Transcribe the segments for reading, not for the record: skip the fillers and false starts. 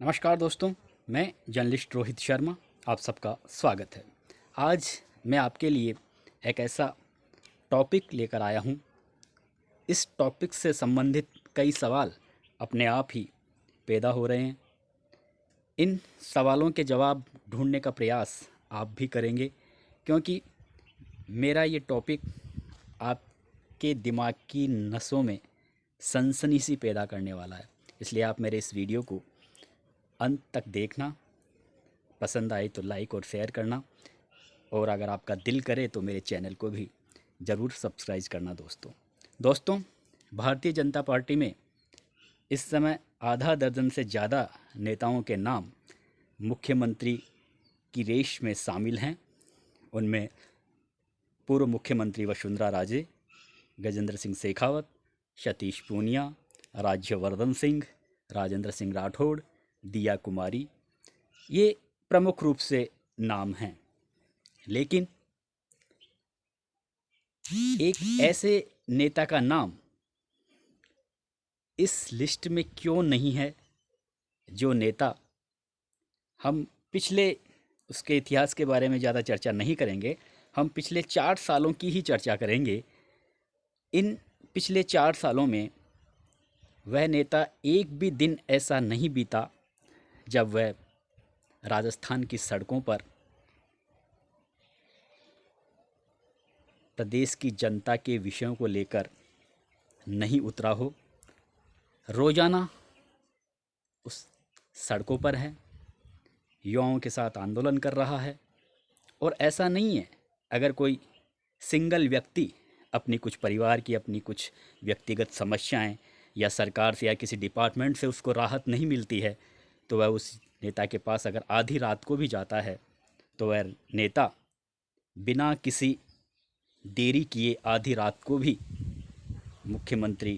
नमस्कार दोस्तों, मैं जर्नलिस्ट रोहित शर्मा आप सबका स्वागत है। आज मैं आपके लिए एक ऐसा टॉपिक लेकर आया हूँ। इस टॉपिक से संबंधित कई सवाल अपने आप ही पैदा हो रहे हैं। इन सवालों के जवाब ढूंढने का प्रयास आप भी करेंगे, क्योंकि मेरा ये टॉपिक आपके दिमाग की नसों में सनसनी सी पैदा करने वाला है। इसलिए आप मेरे इस वीडियो को अंत तक देखना, पसंद आए तो लाइक और शेयर करना, और अगर आपका दिल करे तो मेरे चैनल को भी ज़रूर सब्सक्राइब करना। दोस्तों, भारतीय जनता पार्टी में इस समय आधा दर्जन से ज़्यादा नेताओं के नाम मुख्यमंत्री की रेस में शामिल हैं। उनमें पूर्व मुख्यमंत्री वसुंधरा राजे, गजेंद्र सिंह शेखावत, सतीश पूनिया, राज्यवर्धन सिंह, राजेंद्र सिंह राठौड़, दिया कुमारी, ये प्रमुख रूप से नाम हैं। लेकिन एक ऐसे नेता का नाम इस लिस्ट में क्यों नहीं है, जो नेता हम पिछले उसके इतिहास के बारे में ज़्यादा चर्चा नहीं करेंगे, हम पिछले 4 सालों की ही चर्चा करेंगे। इन पिछले 4 सालों में वह नेता एक भी दिन ऐसा नहीं बीता जब वह राजस्थान की सड़कों पर प्रदेश की जनता के विषयों को लेकर नहीं उतरा हो। रोजाना उस सड़कों पर है, युवाओं के साथ आंदोलन कर रहा है। और ऐसा नहीं है, अगर कोई सिंगल व्यक्ति अपनी कुछ परिवार की, अपनी कुछ व्यक्तिगत समस्याएं या सरकार से या किसी डिपार्टमेंट से उसको राहत नहीं मिलती है, तो वह उस नेता के पास अगर आधी रात को भी जाता है, तो वह नेता बिना किसी देरी किए आधी रात को भी मुख्यमंत्री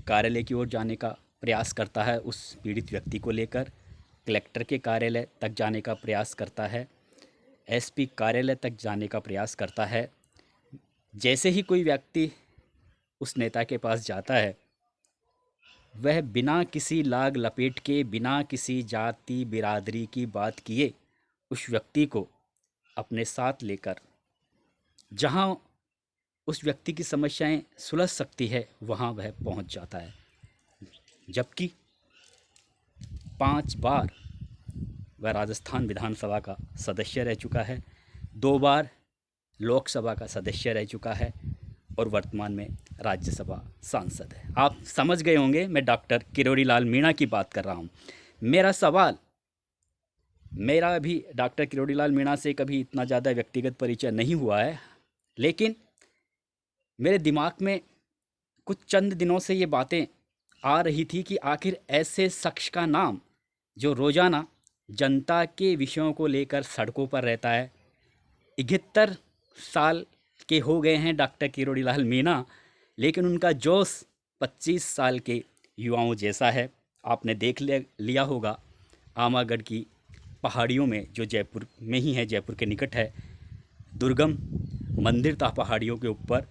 कार्यालय की ओर जाने का प्रयास करता है। उस पीड़ित व्यक्ति को लेकर कलेक्टर के कार्यालय तक जाने का प्रयास करता है, एसपी कार्यालय तक जाने का प्रयास करता है। जैसे ही कोई व्यक्ति उस नेता के पास जाता है, वह बिना किसी लाग लपेट के, बिना किसी जाति बिरादरी की बात किए उस व्यक्ति को अपने साथ लेकर जहां उस व्यक्ति की समस्याएं सुलझ सकती है, वहां वह पहुंच जाता है। जबकि 5 बार वह राजस्थान विधानसभा का सदस्य रह चुका है, 2 बार लोकसभा का सदस्य रह चुका है, और वर्तमान में राज्यसभा सांसद है। आप समझ गए होंगे मैं डॉक्टर किरोड़ी लाल मीणा की बात कर रहा हूँ। मेरा भी डॉक्टर किरोड़ी लाल मीणा से कभी इतना ज़्यादा व्यक्तिगत परिचय नहीं हुआ है, लेकिन मेरे दिमाग में कुछ चंद दिनों से ये बातें आ रही थी कि आखिर ऐसे शख्स का नाम जो रोज़ाना जनता के विषयों को लेकर सड़कों पर रहता है। 71 साल के हो गए हैं डॉक्टर किरोड़ी लाल मीणा, लेकिन उनका जोश 25 साल के युवाओं जैसा है। आपने देख लिया होगा आमागढ़ की पहाड़ियों में, जो जयपुर में ही है, जयपुर के निकट है, दुर्गम मंदिर था पहाड़ियों के ऊपर।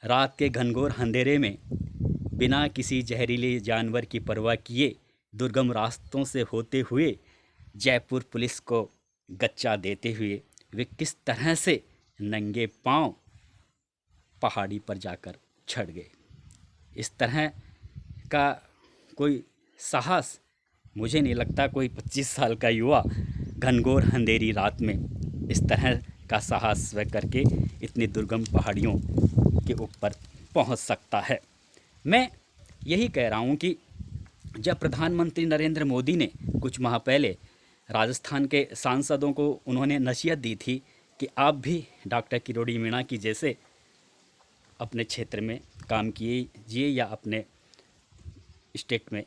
रात के घनघोर अंधेरे में बिना किसी जहरीले जानवर की परवाह किए दुर्गम रास्तों से होते हुए जयपुर पुलिस को गच्चा देते हुए वे किस तरह से नंगे पांव पहाड़ी पर जाकर चढ़ गए। इस तरह का कोई साहस मुझे नहीं लगता कोई 25 साल का युवा घनघोर अंधेरी रात में इस तरह का साहस वह करके इतनी दुर्गम पहाड़ियों के ऊपर पहुंच सकता है। मैं यही कह रहा हूं कि जब प्रधानमंत्री नरेंद्र मोदी ने कुछ माह पहले राजस्थान के सांसदों को उन्होंने नसीहत दी थी कि आप भी डॉक्टर किरोड़ी मीणा की जैसे अपने क्षेत्र में काम कीजिए या अपने स्टेट में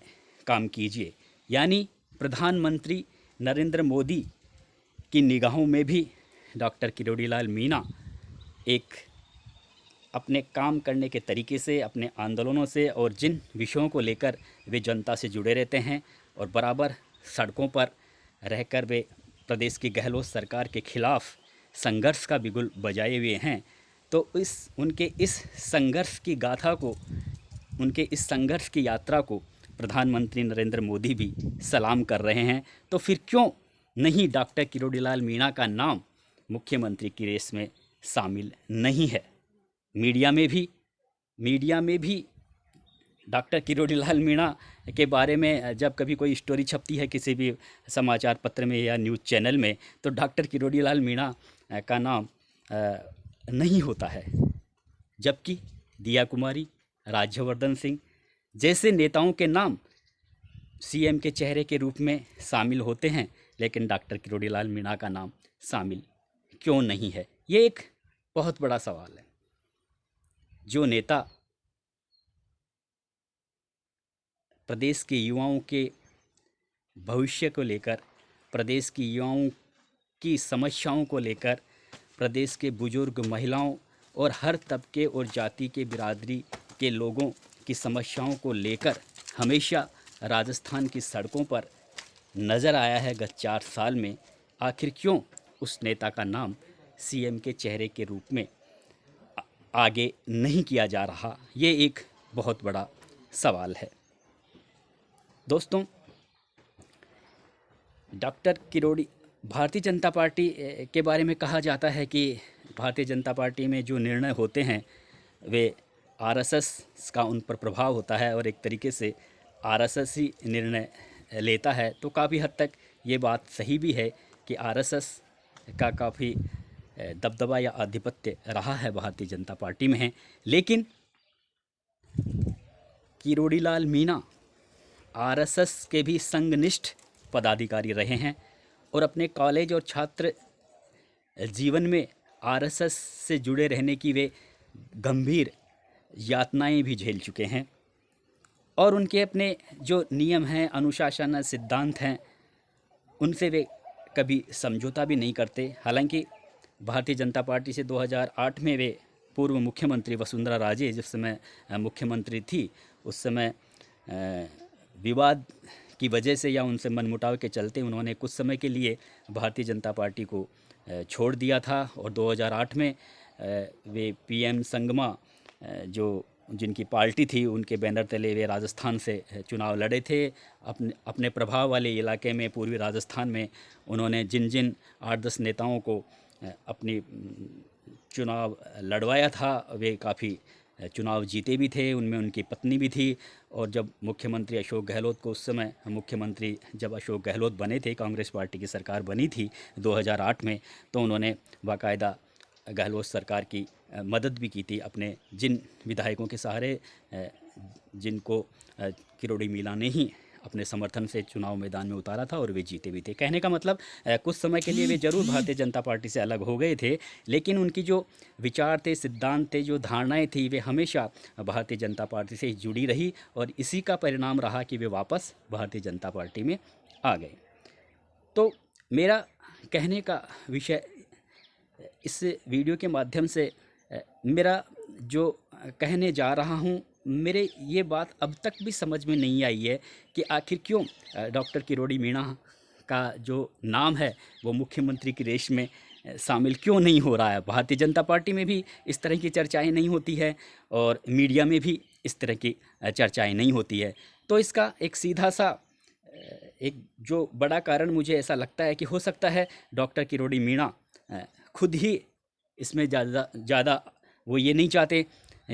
काम कीजिए, यानी प्रधानमंत्री नरेंद्र मोदी की निगाहों में भी डॉक्टर किरोड़ी लाल मीणा एक अपने काम करने के तरीके से, अपने आंदोलनों से, और जिन विषयों को लेकर वे जनता से जुड़े रहते हैं और बराबर सड़कों पर रहकर वे प्रदेश की गहलोत सरकार के खिलाफ संघर्ष का बिगुल बजाए हुए हैं, तो उनके इस संघर्ष की गाथा को, उनके इस संघर्ष की यात्रा को प्रधानमंत्री नरेंद्र मोदी भी सलाम कर रहे हैं, तो फिर क्यों नहीं डॉक्टर किरोड़ीलाल मीणा का नाम मुख्यमंत्री की रेस में शामिल नहीं है। मीडिया में भी डॉक्टर किरोड़ीलाल मीणा के बारे में जब कभी कोई स्टोरी छपती है किसी भी समाचार पत्र में या न्यूज़ चैनल में, तो डॉक्टर किरोड़ीलाल मीणा का नाम नहीं होता है, जबकि दिया कुमारी, राज्यवर्धन सिंह जैसे नेताओं के नाम सीएम के चेहरे के रूप में शामिल होते हैं, लेकिन डॉक्टर किरोड़ीलाल मीणा का नाम शामिल क्यों नहीं है। ये एक बहुत बड़ा सवाल है। जो नेता प्रदेश के युवाओं के भविष्य को लेकर, प्रदेश की युवाओं की समस्याओं को लेकर, प्रदेश के बुजुर्ग, महिलाओं और हर तबके और जाति के बिरादरी के लोगों की समस्याओं को लेकर हमेशा राजस्थान की सड़कों पर नज़र आया है गत 4 साल में, आखिर क्यों उस नेता का नाम सीएम के चेहरे के रूप में आगे नहीं किया जा रहा, ये एक बहुत बड़ा सवाल है। दोस्तों, डॉक्टर किरोड़ी, भारतीय जनता पार्टी के बारे में कहा जाता है कि भारतीय जनता पार्टी में जो निर्णय होते हैं वे आरएसएस का उन पर प्रभाव होता है और एक तरीके से आरएसएस ही निर्णय लेता है। तो काफ़ी हद तक ये बात सही भी है कि आरएसएस का काफ़ी दबदबा या आधिपत्य रहा है भारतीय जनता पार्टी में है, लेकिन किरोड़ीलाल मीणा आरएसएस के भी संगनिष्ठ पदाधिकारी रहे हैं और अपने कॉलेज और छात्र जीवन में आरएसएस से जुड़े रहने की वे गंभीर यातनाएं भी झेल चुके हैं और उनके अपने जो नियम हैं, अनुशासन, सिद्धांत हैं, उनसे वे कभी समझौता भी नहीं करते। हालांकि भारतीय जनता पार्टी से 2008 में वे पूर्व मुख्यमंत्री वसुंधरा राजे जिस समय मुख्यमंत्री थी, उस समय विवाद की वजह से या उनसे मनमुटाव के चलते उन्होंने कुछ समय के लिए भारतीय जनता पार्टी को छोड़ दिया था और 2008 में वे पीएम संगमा जिनकी पार्टी थी उनके बैनर तले वे राजस्थान से चुनाव लड़े थे। अपने प्रभाव वाले इलाके में, पूर्वी राजस्थान में उन्होंने जिन जिन 8-10 नेताओं को अपनी चुनाव लड़वाया था, वे काफ़ी चुनाव जीते भी थे, उनमें उनकी पत्नी भी थी। और जब मुख्यमंत्री अशोक गहलोत को, उस समय मुख्यमंत्री जब अशोक गहलोत बने थे, कांग्रेस पार्टी की सरकार बनी थी 2008 में, तो उन्होंने बाकायदा गहलोत सरकार की मदद भी की थी अपने जिन विधायकों के सहारे, जिनको किरोड़ी मीणा ने ही अपने समर्थन से चुनाव मैदान में उतारा था और वे जीते भी थे। कहने का मतलब कुछ समय के लिए वे ज़रूर भारतीय जनता पार्टी से अलग हो गए थे, लेकिन उनकी जो विचार थे, सिद्धांत थे, जो धारणाएं थी, वे हमेशा भारतीय जनता पार्टी से जुड़ी रही और इसी का परिणाम रहा कि वे वापस भारतीय जनता पार्टी में आ गए। तो मेरा कहने का विषय, इस वीडियो के माध्यम से मेरा जो कहने जा रहा हूँ, मेरे ये बात अब तक भी समझ में नहीं आई है कि आखिर क्यों डॉक्टर किरोड़ी मीणा का जो नाम है वो मुख्यमंत्री की रेस में शामिल क्यों नहीं हो रहा है। भारतीय जनता पार्टी में भी इस तरह की चर्चाएं नहीं होती है और मीडिया में भी इस तरह की चर्चाएं नहीं होती है। तो इसका एक सीधा सा एक जो बड़ा कारण मुझे ऐसा लगता है कि हो सकता है डॉक्टर किरोड़ी मीणा खुद ही इसमें ज़्यादा वो ये नहीं चाहते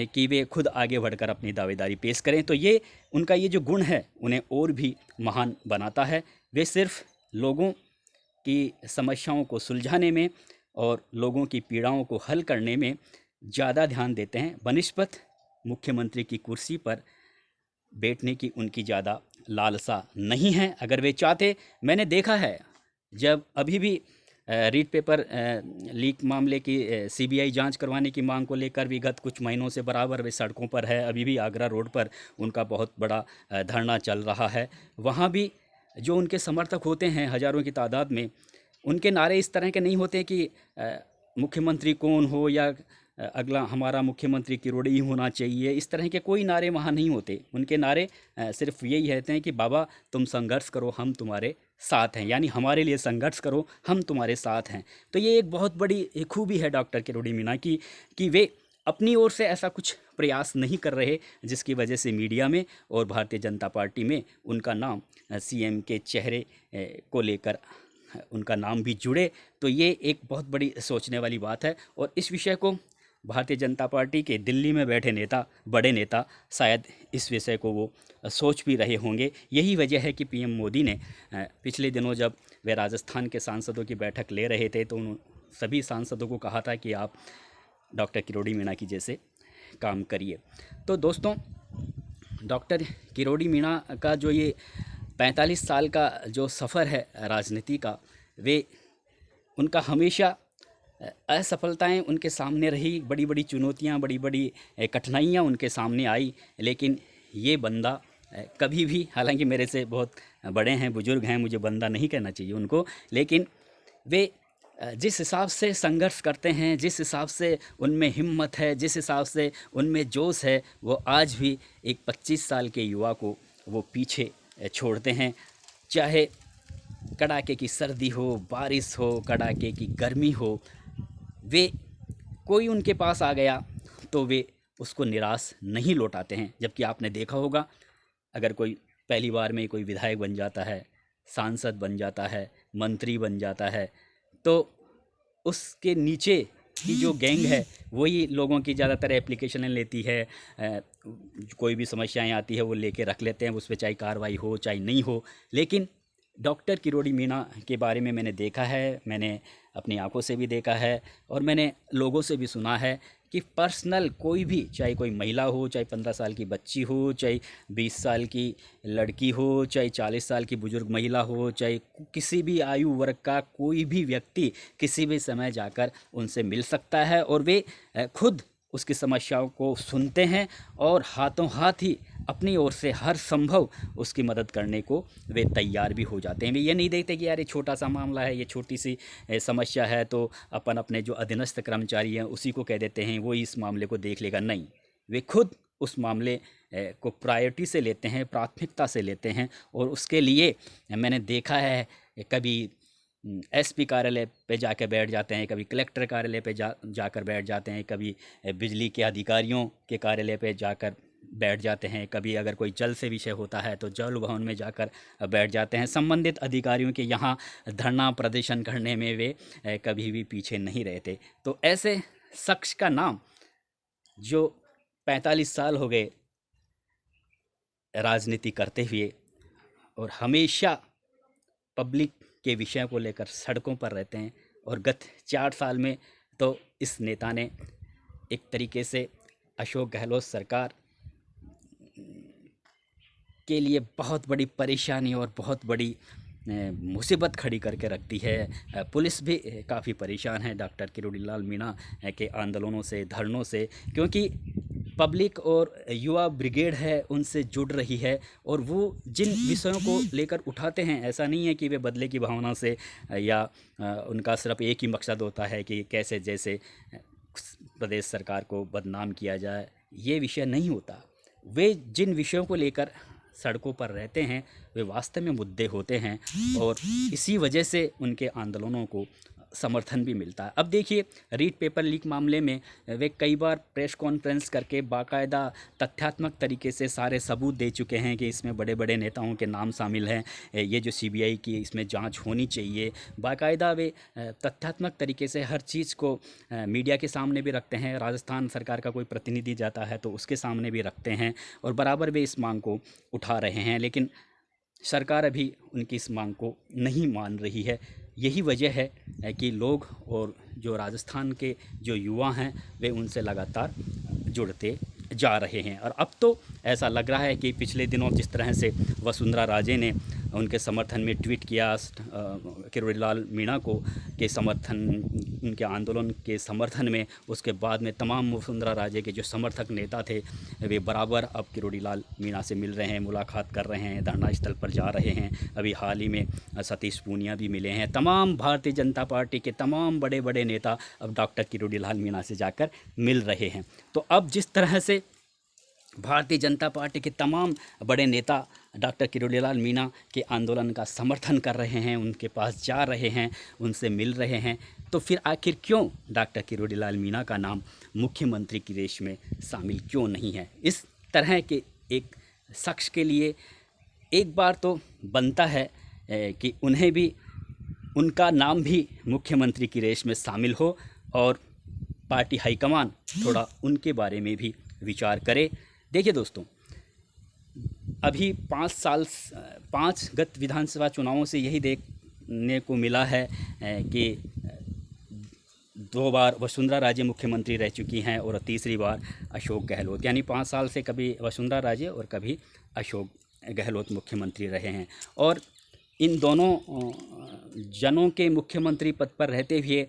कि वे खुद आगे बढ़कर अपनी दावेदारी पेश करें। तो ये उनका ये जो गुण है उन्हें और भी महान बनाता है। वे सिर्फ लोगों की समस्याओं को सुलझाने में और लोगों की पीड़ाओं को हल करने में ज़्यादा ध्यान देते हैं, बनिस्बत मुख्यमंत्री की कुर्सी पर बैठने की उनकी ज़्यादा लालसा नहीं है। अगर वे चाहते, मैंने देखा है जब अभी भी रीड पेपर लीक मामले की सीबीआई जांच करवाने की मांग को लेकर विगत कुछ महीनों से बराबर वे सड़कों पर है। अभी भी आगरा रोड पर उनका बहुत बड़ा धरना चल रहा है। वहाँ भी जो उनके समर्थक होते हैं हज़ारों की तादाद में, उनके नारे इस तरह के नहीं होते कि मुख्यमंत्री कौन हो या अगला हमारा मुख्यमंत्री किरोड़ी ही होना चाहिए, इस तरह के कोई नारे वहाँ नहीं होते। उनके नारे सिर्फ यही रहते हैं कि बाबा तुम संघर्ष करो, हम तुम्हारे साथ हैं, यानी हमारे लिए संघर्ष करो, हम तुम्हारे साथ हैं। तो ये एक बहुत बड़ी खूबी है डॉक्टर किरोड़ी मीणा की कि वे अपनी ओर से ऐसा कुछ प्रयास नहीं कर रहे, जिसकी वजह से मीडिया में और भारतीय जनता पार्टी में उनका नाम सीएम के चेहरे को लेकर उनका नाम भी जुड़े। तो ये एक बहुत बड़ी सोचने वाली बात है, और इस विषय को भारतीय जनता पार्टी के दिल्ली में बैठे नेता, बड़े नेता शायद इस विषय को वो सोच भी रहे होंगे। यही वजह है कि पीएम मोदी ने पिछले दिनों जब वे राजस्थान के सांसदों की बैठक ले रहे थे तो उन सभी सांसदों को कहा था कि आप डॉक्टर किरोड़ी मीणा की जैसे काम करिए। तो दोस्तों, डॉक्टर किरोड़ी मीणा का जो ये 45 साल का जो सफ़र है राजनीति का, वे उनका हमेशा असफलताएं उनके सामने रही, बड़ी बड़ी चुनौतियां, बड़ी बड़ी कठिनाइयां उनके सामने आई, लेकिन ये बंदा कभी भी, हालांकि मेरे से बहुत बड़े हैं, बुज़ुर्ग हैं, मुझे बंदा नहीं कहना चाहिए उनको, लेकिन वे जिस हिसाब से संघर्ष करते हैं, जिस हिसाब से उनमें हिम्मत है, जिस हिसाब से उनमें जोश है, वो आज भी एक 25 साल के युवा को वो पीछे छोड़ते हैं। चाहे कड़ाके की सर्दी हो, बारिश हो, कड़ाके की गर्मी हो, वे कोई उनके पास आ गया तो वे उसको निराश नहीं लौटाते हैं। जबकि आपने देखा होगा, अगर कोई पहली बार में कोई विधायक बन जाता है, सांसद बन जाता है, मंत्री बन जाता है, तो उसके नीचे की जो गैंग है वही लोगों की ज़्यादातर एप्लीकेशनें लेती है। कोई भी समस्याएं आती है वो लेके रख लेते हैं, उस पर चाहे कार्रवाई हो चाहे नहीं हो। लेकिन डॉक्टर किरोड़ी मीणा के बारे में मैंने देखा है, मैंने अपनी आंखों से भी देखा है, और मैंने लोगों से भी सुना है कि पर्सनल कोई भी, चाहे कोई महिला हो, चाहे 15 साल की बच्ची हो, चाहे 20 साल की लड़की हो, चाहे 40 साल की बुजुर्ग महिला हो, चाहे किसी भी आयु वर्ग का कोई भी व्यक्ति किसी भी समय जाकर उनसे मिल सकता है, और वे खुद उसकी समस्याओं को सुनते हैं और हाथों हाथ ही अपनी ओर से हर संभव उसकी मदद करने को वे तैयार भी हो जाते हैं। वे ये नहीं देखते कि यार ये छोटा सा मामला है, ये छोटी सी समस्या है, तो अपन अपने जो अधीनस्थ कर्मचारी हैं उसी को कह देते हैं, वो इस मामले को देख लेगा। नहीं, वे खुद उस मामले को प्रायोरिटी से लेते हैं, प्राथमिकता से लेते हैं, और उसके लिए मैंने देखा है कभी एसपी कार्यालय पे जाकर बैठ जाते हैं, कभी कलेक्टर कार्यालय पे जाकर बैठ जाते हैं, कभी बिजली के अधिकारियों के कार्यालय पे जाकर बैठ जाते हैं, कभी अगर कोई जल से विषय होता है तो जल भवन में जाकर बैठ जाते हैं। संबंधित अधिकारियों के यहाँ धरना प्रदर्शन करने में वे कभी भी पीछे नहीं रहते। तो ऐसे शख्स का नाम, जो 45 साल हो गए राजनीति करते हुए और हमेशा पब्लिक के विषय को लेकर सड़कों पर रहते हैं, और गत 4 साल में तो इस नेता ने एक तरीके से अशोक गहलोत सरकार के लिए बहुत बड़ी परेशानी और बहुत बड़ी मुसीबत खड़ी करके रखती है। पुलिस भी काफ़ी परेशान है डॉक्टर किरोड़ी लाल मीणा के आंदोलनों से, धरनों से, क्योंकि पब्लिक और युवा ब्रिगेड है उनसे जुड़ रही है, और वो जिन विषयों को लेकर उठाते हैं, ऐसा नहीं है कि वे बदले की भावना से या उनका सिर्फ एक ही मकसद होता है कि कैसे जैसे प्रदेश सरकार को बदनाम किया जाए, ये विषय नहीं होता। वे जिन विषयों को लेकर सड़कों पर रहते हैं वे वास्तव में मुद्दे होते हैं, और इसी वजह से उनके आंदोलनों को समर्थन भी मिलता है। अब देखिए, रीट पेपर लीक मामले में वे कई बार प्रेस कॉन्फ्रेंस करके बाकायदा तथ्यात्मक तरीके से सारे सबूत दे चुके हैं कि इसमें बड़े बड़े नेताओं के नाम शामिल हैं, ये जो सीबीआई की इसमें जांच होनी चाहिए। बाकायदा वे तथ्यात्मक तरीके से हर चीज़ को मीडिया के सामने भी रखते हैं। राजस्थान सरकार का कोई प्रतिनिधि जाता है तो उसके सामने भी रखते हैं, और बराबर वे इस मांग को उठा रहे हैं, लेकिन सरकार अभी उनकी इस मांग को नहीं मान रही है। यही वजह है कि लोग और जो राजस्थान के जो युवा हैं वे उनसे लगातार जुड़ते जा रहे हैं। और अब तो ऐसा लग रहा है कि पिछले दिनों जिस तरह से वसुंधरा राजे ने उनके समर्थन में ट्वीट किया किरोड़ी लाल मीणा को के समर्थन, उनके आंदोलन के समर्थन में, उसके बाद में तमाम वसुंधरा राजे के जो समर्थक नेता थे वे बराबर अब किरोड़ी लाल मीणा से मिल रहे हैं, मुलाकात कर रहे हैं, धरना स्थल पर जा रहे हैं। अभी हाल ही में सतीश पूनिया भी मिले हैं। तमाम भारतीय जनता पार्टी के तमाम बड़े बड़े नेता अब डॉक्टर किरोड़ी लाल मीणा से जाकर मिल रहे हैं। तो अब जिस तरह से भारतीय जनता पार्टी के तमाम बड़े नेता डॉक्टर किरोड़ीलाल मीणा के आंदोलन का समर्थन कर रहे हैं, उनके पास जा रहे हैं, उनसे मिल रहे हैं, तो फिर आखिर क्यों डॉक्टर किरोड़ीलाल मीणा का नाम मुख्यमंत्री की रेस में शामिल क्यों नहीं है? इस तरह के एक शख्स के लिए एक बार तो बनता है कि उन्हें भी, उनका नाम भी मुख्यमंत्री की रेस में शामिल हो और पार्टी हाईकमान थोड़ा उनके बारे में भी विचार करे। देखिए दोस्तों, अभी 5 गत विधानसभा चुनावों से यही देखने को मिला है कि 2 बार वसुंधरा राजे मुख्यमंत्री रह चुकी हैं और तीसरी बार अशोक गहलोत, यानी 5 साल से कभी वसुंधरा राजे और कभी अशोक गहलोत मुख्यमंत्री रहे हैं। और इन दोनों जनों के मुख्यमंत्री पद पर रहते हुए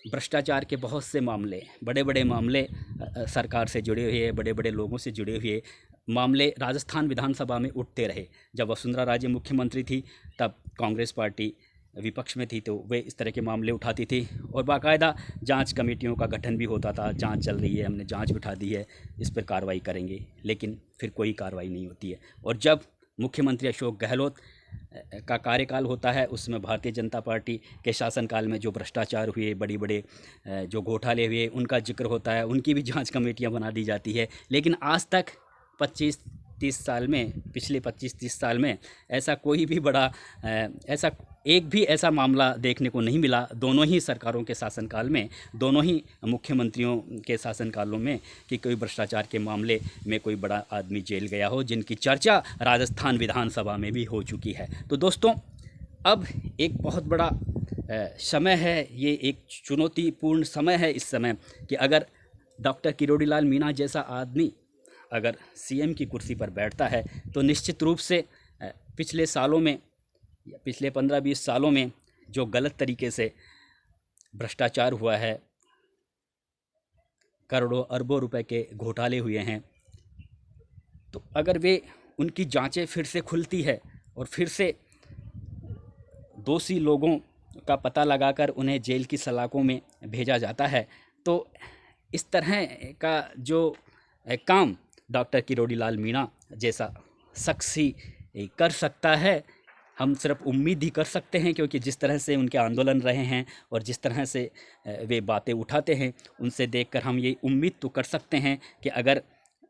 भ्रष्टाचार के बहुत से मामले, बड़े बड़े मामले सरकार से जुड़े हुए, बड़े बड़े लोगों से जुड़े हुए मामले राजस्थान विधानसभा में उठते रहे। जब वसुंधरा राजे मुख्यमंत्री थी तब कांग्रेस पार्टी विपक्ष में थी, तो वे इस तरह के मामले उठाती थी और बाकायदा जांच कमेटियों का गठन भी होता था। जांच चल रही है, हमने जांच बिठा दी है, इस पर कार्रवाई करेंगे, लेकिन फिर कोई कार्रवाई नहीं होती है। और जब मुख्यमंत्री अशोक गहलोत का कार्यकाल होता है, उसमें भारतीय जनता पार्टी के शासनकाल में जो भ्रष्टाचार हुए, बड़ी बड़े जो घोटाले हुए, उनका जिक्र होता है, उनकी भी जांच कमेटियां बना दी जाती है। लेकिन आज तक 25-30 साल में, पिछले 25-30 साल में ऐसा कोई भी बड़ा ऐसा एक भी ऐसा मामला देखने को नहीं मिला, दोनों ही सरकारों के शासनकाल में, दोनों ही मुख्यमंत्रियों के शासनकालों में, कि कोई भ्रष्टाचार के मामले में कोई बड़ा आदमी जेल गया हो, जिनकी चर्चा राजस्थान विधानसभा में भी हो चुकी है। तो दोस्तों, अब एक बहुत बड़ा समय है, ये एक चुनौतीपूर्ण समय है इस समय, कि अगर डॉक्टर किरोड़ीलाल मीणा जैसा आदमी अगर सीएम की कुर्सी पर बैठता है तो निश्चित रूप से पिछले सालों में, पिछले 15-20 सालों में जो गलत तरीके से भ्रष्टाचार हुआ है, करोड़ों अरबों रुपए के घोटाले हुए हैं, तो अगर वे उनकी जांचें फिर से खुलती है और फिर से दोषी लोगों का पता लगाकर उन्हें जेल की सलाखों में भेजा जाता है, तो इस तरह का जो काम डॉक्टर किरोड़ीलाल मीणा जैसा शख्स ही कर सकता है। हम सिर्फ उम्मीद ही कर सकते हैं, क्योंकि जिस तरह से उनके आंदोलन रहे हैं और जिस तरह से वे बातें उठाते हैं, उनसे देखकर हम ये उम्मीद तो कर सकते हैं कि अगर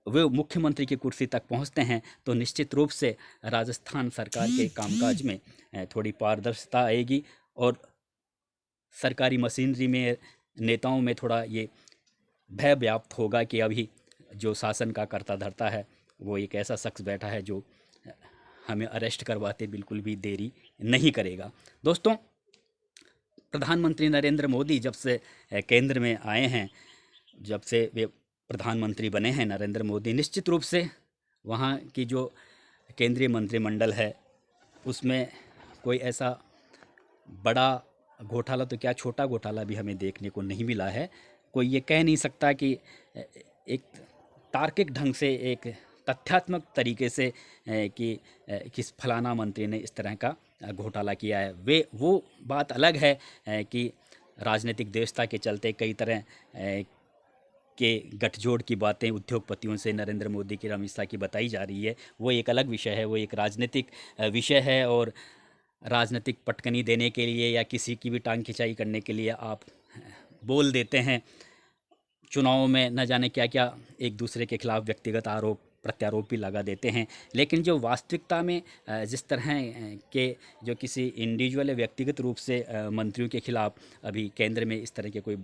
वे मुख्यमंत्री की कुर्सी तक पहुंचते हैं तो निश्चित रूप से राजस्थान सरकार के कामकाज में थोड़ी पारदर्शिता आएगी और सरकारी मशीनरी में, नेताओं में थोड़ा ये भय व्याप्त होगा कि अभी जो शासन का कर्ता धर्ता है वो एक ऐसा शख्स बैठा है जो हमें अरेस्ट करवाते बिल्कुल भी देरी नहीं करेगा। दोस्तों, प्रधानमंत्री नरेंद्र मोदी जब से केंद्र में आए हैं, जब से वे प्रधानमंत्री बने हैं नरेंद्र मोदी, निश्चित रूप से वहाँ की जो केंद्रीय मंत्रिमंडल है उसमें कोई ऐसा बड़ा घोटाला, तो क्या छोटा घोटाला भी हमें देखने को नहीं मिला है। कोई ये कह नहीं सकता कि एक तार्किक ढंग से, एक तथ्यात्मक तरीके से कि किस फलाना मंत्री ने इस तरह का घोटाला किया है। वो बात अलग है कि राजनीतिक देशता के चलते कई तरह के गठजोड़ की बातें उद्योगपतियों से नरेंद्र मोदी की, अमित शाह की बताई जा रही है, वो एक अलग विषय है, वो एक राजनीतिक विषय है। और राजनीतिक पटकनी देने के लिए या किसी की भी टांग खिंचाई करने के लिए आप बोल देते हैं, चुनावों में न जाने क्या क्या एक दूसरे के खिलाफ व्यक्तिगत आरोप प्रत्यारोप भी लगा देते हैं। लेकिन जो वास्तविकता में जिस तरह के जो किसी इंडिविजुअल या व्यक्तिगत रूप से मंत्रियों के खिलाफ अभी केंद्र में इस तरह के कोई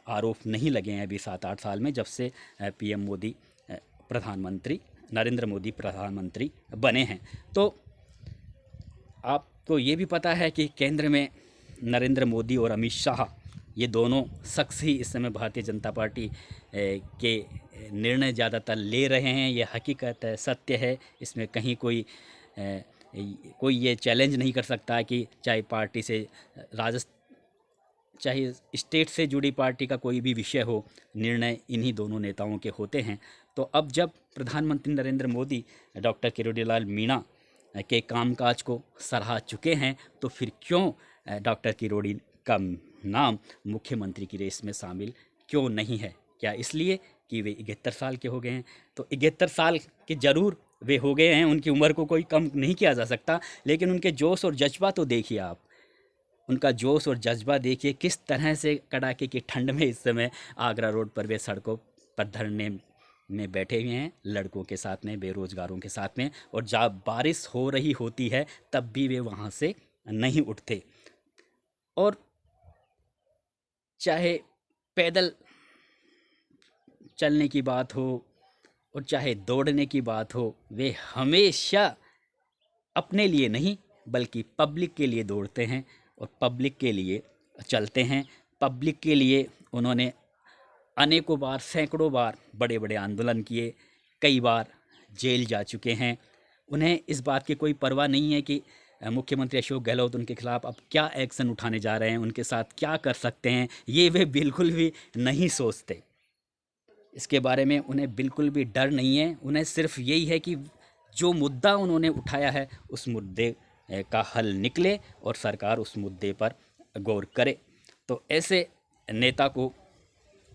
आरोप नहीं लगे हैं अभी 7-8 साल में, जब से पीएम मोदी प्रधानमंत्री, नरेंद्र मोदी प्रधानमंत्री बने हैं। तो आपको ये भी पता है कि केंद्र में नरेंद्र मोदी और अमित शाह, ये दोनों शख्स ही इस समय भारतीय जनता पार्टी के निर्णय ज़्यादातर ले रहे हैं। ये हकीकत है, सत्य है, इसमें कहीं कोई ये चैलेंज नहीं कर सकता कि चाहे पार्टी से चाहे स्टेट से जुड़ी पार्टी का कोई भी विषय हो, निर्णय इन्हीं दोनों नेताओं के होते हैं। तो अब जब प्रधानमंत्री नरेंद्र मोदी डॉक्टर किरोड़ीलाल मीणा के कामकाज को सराह चुके हैं, तो फिर क्यों डॉक्टर किरोड़ी का नाम मुख्यमंत्री की रेस में शामिल क्यों नहीं है? क्या इसलिए कि वे 71 साल के हो गए हैं। तो 71 साल के ज़रूर वे हो गए हैं, उनकी उम्र को कोई कम नहीं किया जा सकता, लेकिन उनके जोश और जज्बा तो देखिए आप। उनका जोश और जज्बा देखिए किस तरह से कड़ाके की ठंड में इस समय आगरा रोड पर वे सड़कों पर धरने में बैठे हुए हैं, लड़कों के साथ में, बेरोजगारों के साथ में। और जब बारिश हो रही होती है तब भी वे वहाँ से नहीं उठते। और चाहे पैदल चलने की बात हो और चाहे दौड़ने की बात हो, वे हमेशा अपने लिए नहीं बल्कि पब्लिक के लिए दौड़ते हैं और पब्लिक के लिए चलते हैं। पब्लिक के लिए उन्होंने अनेकों बार, सैकड़ों बार बड़े बड़े आंदोलन किए, कई बार जेल जा चुके हैं। उन्हें इस बात की कोई परवाह नहीं है कि मुख्यमंत्री अशोक गहलोत उनके खिलाफ अब क्या एक्शन उठाने जा रहे हैं, उनके साथ क्या कर सकते हैं, ये वे बिल्कुल भी नहीं सोचते। इसके बारे में उन्हें बिल्कुल भी डर नहीं है। उन्हें सिर्फ यही है कि जो मुद्दा उन्होंने उठाया है उस मुद्दे का हल निकले और सरकार उस मुद्दे पर गौर करे। तो ऐसे नेता को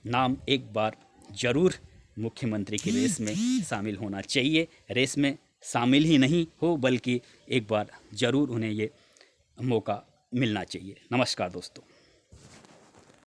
नाम एक बार ज़रूर मुख्यमंत्री की रेस में शामिल होना चाहिए। रेस में शामिल ही नहीं हो बल्कि एक बार ज़रूर उन्हें ये मौका मिलना चाहिए। नमस्कार दोस्तों।